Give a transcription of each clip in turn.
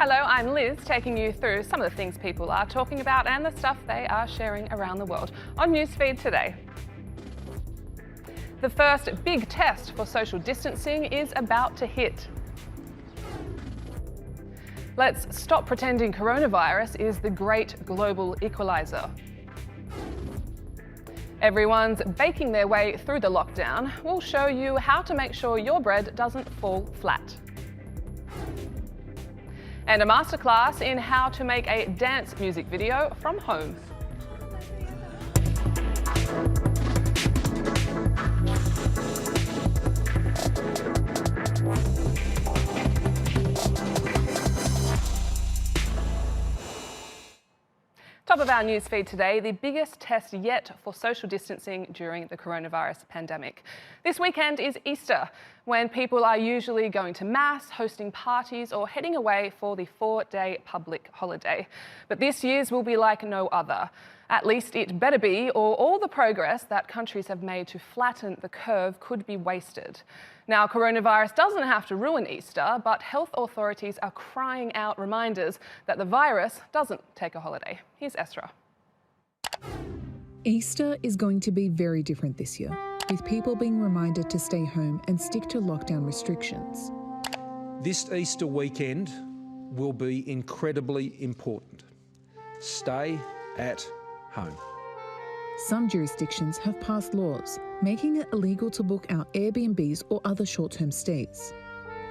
Hello, I'm Liz, taking you through some of the things people are talking about and the stuff they are sharing around the world on Newsfeed today. The first big test for social distancing is about to hit. Let's stop pretending coronavirus is the great global equaliser. Everyone's baking their way through the lockdown. We'll show you how to make sure your bread doesn't fall flat. And a masterclass in how to make a dance music video from home. Top of our newsfeed today, the biggest test yet for social distancing during the coronavirus pandemic. This weekend is Easter, when people are usually going to mass, hosting parties or heading away for the 4-day public holiday. But this year's will be like no other. At least it better be, or all the progress that countries have made to flatten the curve could be wasted. Now, coronavirus doesn't have to ruin Easter, but health authorities are crying out reminders that the virus doesn't take a holiday. Here's Esra. Easter is going to be very different this year, with people being reminded to stay home and stick to lockdown restrictions. This Easter weekend will be incredibly important. Stay at home. Some jurisdictions have passed laws making it illegal to book out Airbnbs or other short-term stays.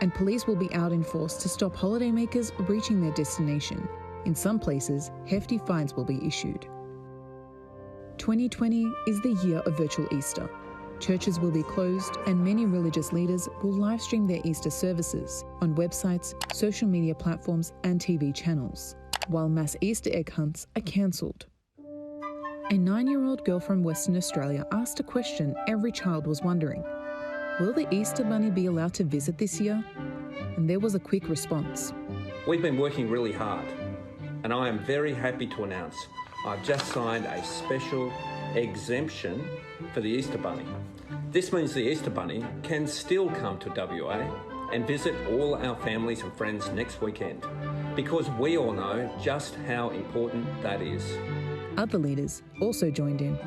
And police will be out in force to stop holidaymakers reaching their destination. In some places, hefty fines will be issued. 2020 is the year of virtual Easter. Churches will be closed and many religious leaders will live stream their Easter services on websites, social media platforms and TV channels, while mass Easter egg hunts are cancelled. A 9-year-old girl from Western Australia asked a question every child was wondering. Will the Easter Bunny be allowed to visit this year? And there was a quick response. We've been working really hard, and I am very happy to announce I've just signed a special exemption for the Easter Bunny. This means the Easter Bunny can still come to WA and visit all our families and friends next weekend, because we all know just how important that is. Other leaders also joined in.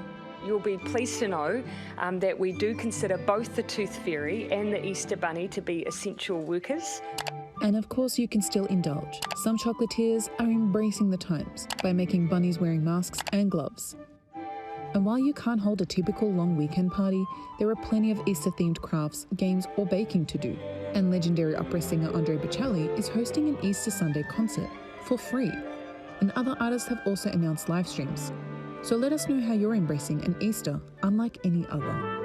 You'll be pleased to know that we do consider both the Tooth Fairy and the Easter Bunny to be essential workers. And of course you can still indulge. Some chocolatiers are embracing the times by making bunnies wearing masks and gloves. And while you can't hold a typical long weekend party, there are plenty of Easter-themed crafts, games or baking to do. And legendary opera singer Andre Bocelli is hosting an Easter Sunday concert for free. And other artists have also announced live streams. So let us know how you're embracing an Easter unlike any other.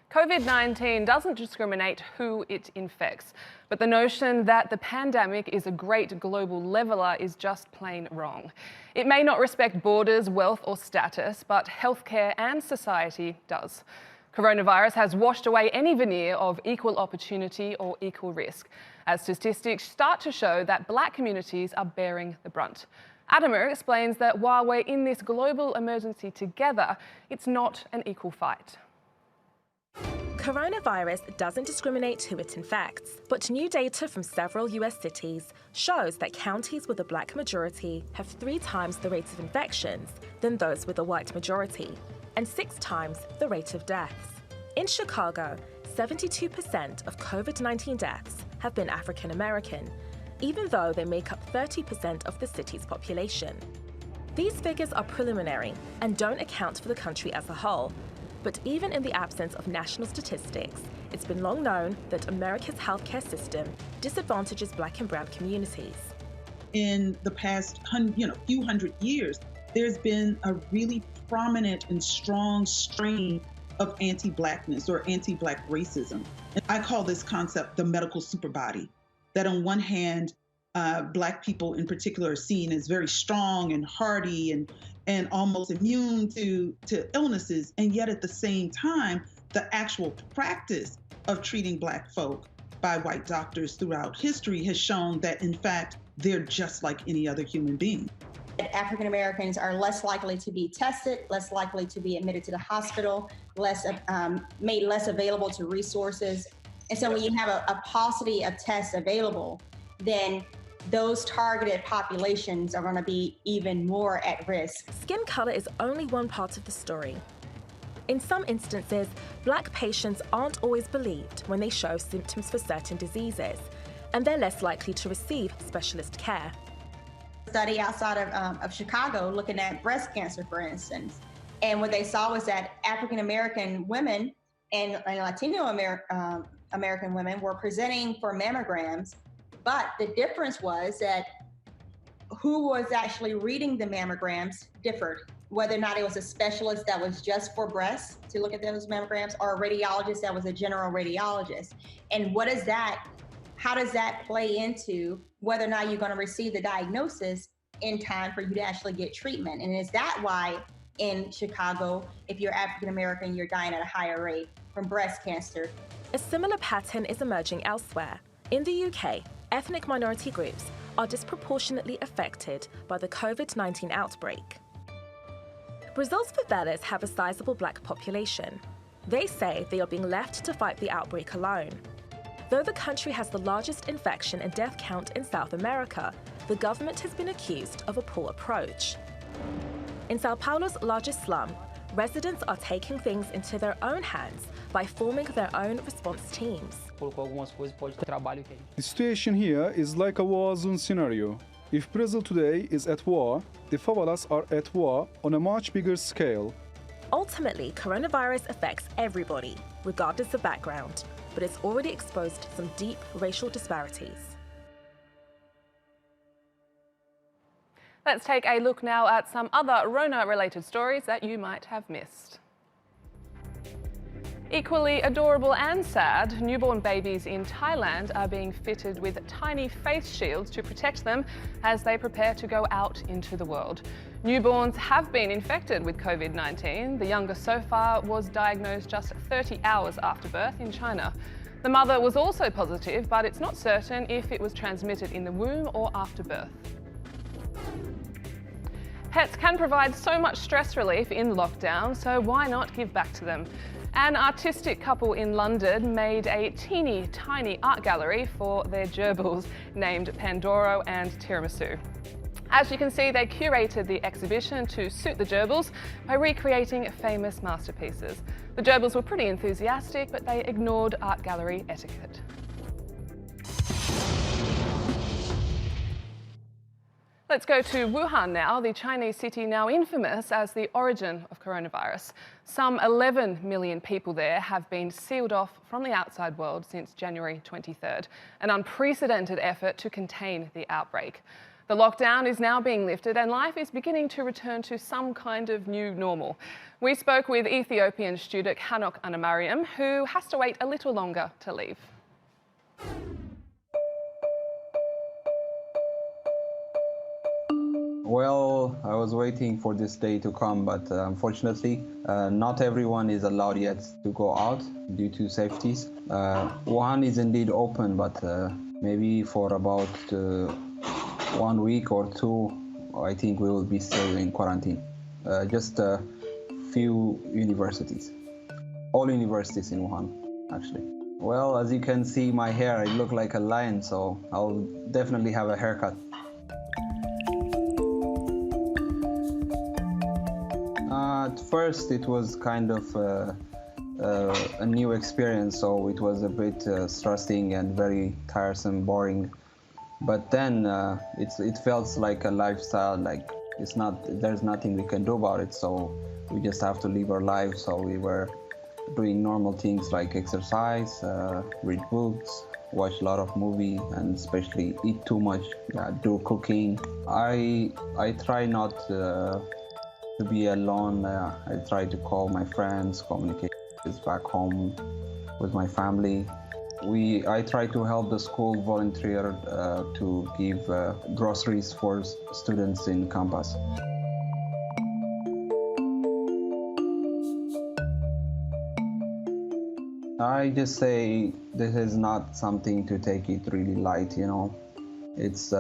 COVID-19 doesn't discriminate who it infects, but the notion that the pandemic is a great global leveller is just plain wrong. It may not respect borders, wealth or status, but healthcare and society does. Coronavirus has washed away any veneer of equal opportunity or equal risk, as statistics start to show that Black communities are bearing the brunt. Adamir explains that while we're in this global emergency together, it's not an equal fight. Coronavirus doesn't discriminate who it infects, but new data from several US cities shows that counties with a Black majority have 3 times the rate of infections than those with a white majority, and 6 times the rate of deaths. In Chicago, 72% of COVID-19 deaths have been African American, even though they make up 30% of the city's population. These figures are preliminary and don't account for the country as a whole. But even in the absence of national statistics, it's been long known that America's healthcare system disadvantages Black and brown communities. In the past few hundred years, there's been a really prominent and strong strain of anti-Blackness or anti-Black racism. And I call this concept the medical superbody, that on one hand, Black people in particular are seen as very strong and hardy and almost immune to illnesses. And yet at the same time, the actual practice of treating Black folk by white doctors throughout history has shown that, in fact, they're just like any other human being. African Americans are less likely to be tested, less likely to be admitted to the hospital, made less available to resources. And so when you have a paucity of tests available, then those targeted populations are going to be even more at risk. Skin colour is only one part of the story. In some instances, Black patients aren't always believed when they show symptoms for certain diseases, and they're less likely to receive specialist care. Study outside of Chicago looking at breast cancer, for instance. And what they saw was that African American women and Latino American women were presenting for mammograms, but the difference was that who was actually reading the mammograms differed, whether or not it was a specialist that was just for breasts to look at those mammograms or a radiologist that was a general radiologist. And how does that play into whether or not you're going to receive the diagnosis in time for you to actually get treatment? And is that why in Chicago, if you're African American, you're dying at a higher rate from breast cancer? A similar pattern is emerging elsewhere. In the UK, ethnic minority groups are disproportionately affected by the COVID-19 outbreak. Brazil's favelas have a sizable Black population. They say they are being left to fight the outbreak alone. Though the country has the largest infection and death count in South America, the government has been accused of a poor approach. In Sao Paulo's largest slum, residents are taking things into their own hands by forming their own response teams. The situation here is like a war zone scenario. If Brazil today is at war, the favelas are at war on a much bigger scale. Ultimately, coronavirus affects everybody, regardless of background, but it's already exposed some deep racial disparities. Let's take a look now at some other Rona-related stories that you might have missed. Equally adorable and sad, newborn babies in Thailand are being fitted with tiny face shields to protect them as they prepare to go out into the world. Newborns have been infected with COVID-19. The youngest so far was diagnosed just 30 hours after birth in China. The mother was also positive, but it's not certain if it was transmitted in the womb or after birth. Pets can provide so much stress relief in lockdown, so why not give back to them? An artistic couple in London made a teeny tiny art gallery for their gerbils named Pandoro and Tiramisu. As you can see, they curated the exhibition to suit the gerbils by recreating famous masterpieces. The gerbils were pretty enthusiastic, but they ignored art gallery etiquette. Let's go to Wuhan now, the Chinese city now infamous as the origin of coronavirus. Some 11 million people there have been sealed off from the outside world since January 23rd, an unprecedented effort to contain the outbreak. The lockdown is now being lifted and life is beginning to return to some kind of new normal. We spoke with Ethiopian student Henok Andamariam, who has to wait a little longer to leave. Well, I was waiting for this day to come, but unfortunately, not everyone is allowed yet to go out due to safeties. Wuhan is indeed open, but maybe for about 1 week or two, I think we will be still in quarantine. Just a few universities. All universities in Wuhan, actually. Well, as you can see, my hair, I look like a lion, so I'll definitely have a haircut. At first, it was kind of a new experience, so it was a bit stressing and very tiresome, boring. But then it felt like a lifestyle. Like there's nothing we can do about it. So we just have to live our lives. So we were doing normal things like exercise, read books, watch a lot of movies, and especially eat too much, do cooking. I try not to be alone. I try to call my friends, communicate back home with my family. I try to help the school volunteer to give groceries for students in campus. I just say this is not something to take it really light, you know. It's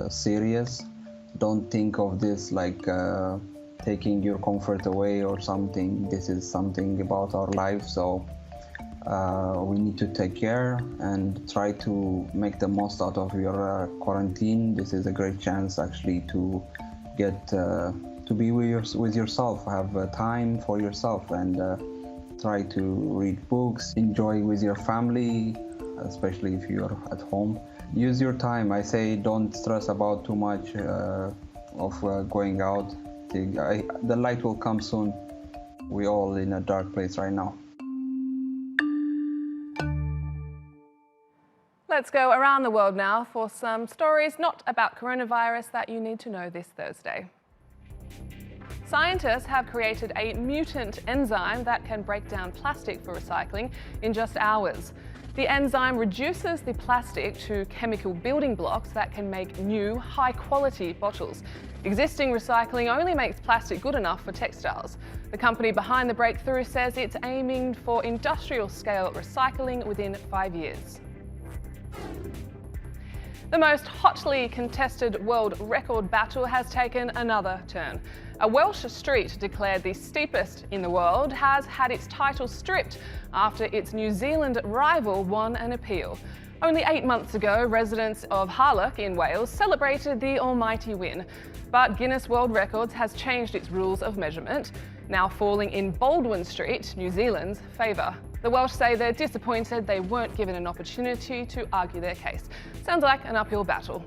serious. Don't think of this like taking your comfort away or something. This is something about our life, so We need to take care and try to make the most out of your quarantine. This is a great chance actually to get to be with yourself, have time for yourself, and try to read books, enjoy with your family, especially if you're at home. Use your time. I say don't stress about too much of going out. The light will come soon. We're all in a dark place right now. Let's go around the world now for some stories not about coronavirus that you need to know this Thursday. Scientists have created a mutant enzyme that can break down plastic for recycling in just hours. The enzyme reduces the plastic to chemical building blocks that can make new, high-quality bottles. Existing recycling only makes plastic good enough for textiles. The company behind the breakthrough says it's aiming for industrial-scale recycling within 5 years. The most hotly contested world record battle has taken another turn. A Welsh street declared the steepest in the world has had its title stripped after its New Zealand rival won an appeal. Only 8 months ago, residents of Harlech in Wales celebrated the almighty win. But Guinness World Records has changed its rules of measurement, now falling in Baldwin Street, New Zealand's favour. The Welsh say they're disappointed they weren't given an opportunity to argue their case. Sounds like an uphill battle.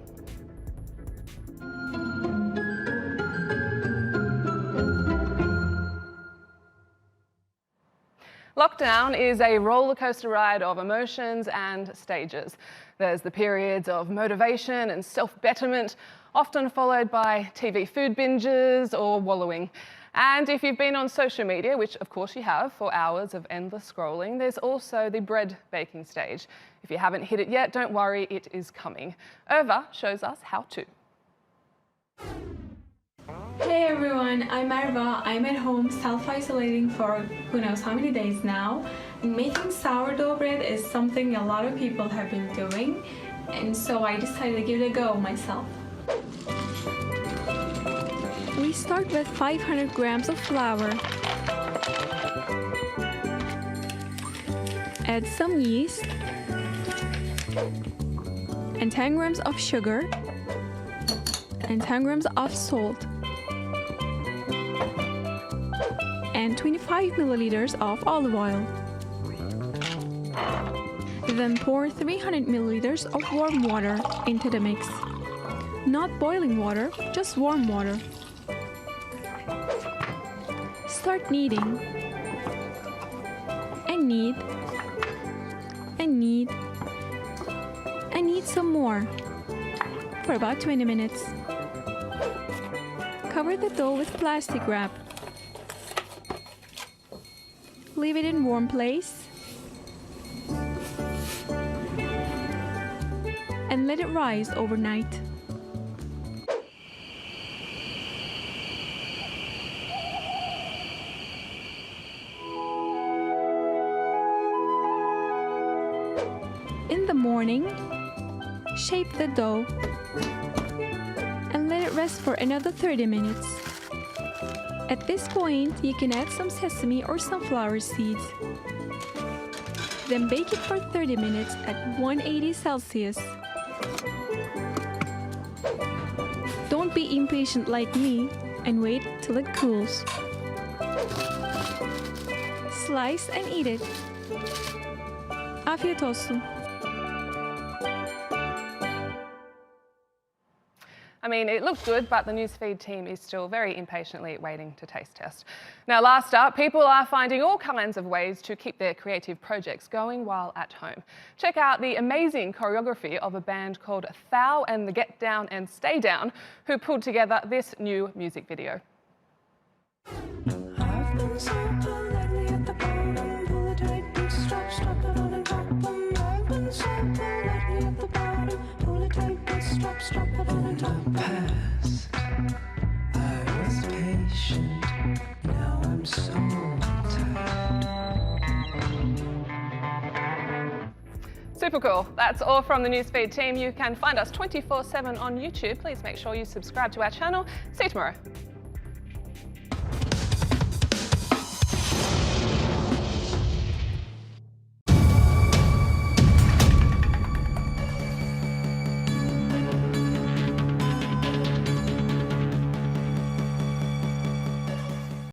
Lockdown is a roller coaster ride of emotions and stages. There's the periods of motivation and self-betterment, often followed by TV food binges or wallowing. And if you've been on social media, which of course you have, for hours of endless scrolling, there's also the bread baking stage. If you haven't hit it yet, don't worry, it is coming. Irva shows us how to. Hey everyone, I'm Erva. I'm at home self-isolating for who knows how many days now. And making sourdough bread is something a lot of people have been doing, and so I decided to give it a go myself. We start with 500 grams of flour. Add some yeast and 10 grams of sugar and 10 grams of salt and 25 milliliters of olive oil. Then pour 300 milliliters of warm water into the mix. Not boiling water, just warm water. Start kneading and knead and knead and knead some more for about 20 minutes. Cover the dough with plastic wrap. Leave it in warm place and let it rise overnight. In the morning, shape the dough and let it rest for another 30 minutes. At this point, you can add some sesame or sunflower seeds. Then bake it for 30 minutes at 180 Celsius. Don't be impatient like me and wait till it cools. Slice and eat it. Afiyet olsun. I mean, it looks good, but the newsfeed team is still very impatiently waiting to taste test. Now, last up, people are finding all kinds of ways to keep their creative projects going while at home. Check out the amazing choreography of a band called Thou and the Get Down and Stay Down, who pulled together this new music video. Past, I was patient, now I'm so tired. Super cool. That's all from the newsfeed team. You can find us 24/7 on YouTube. Please make sure you subscribe to our channel. See you tomorrow.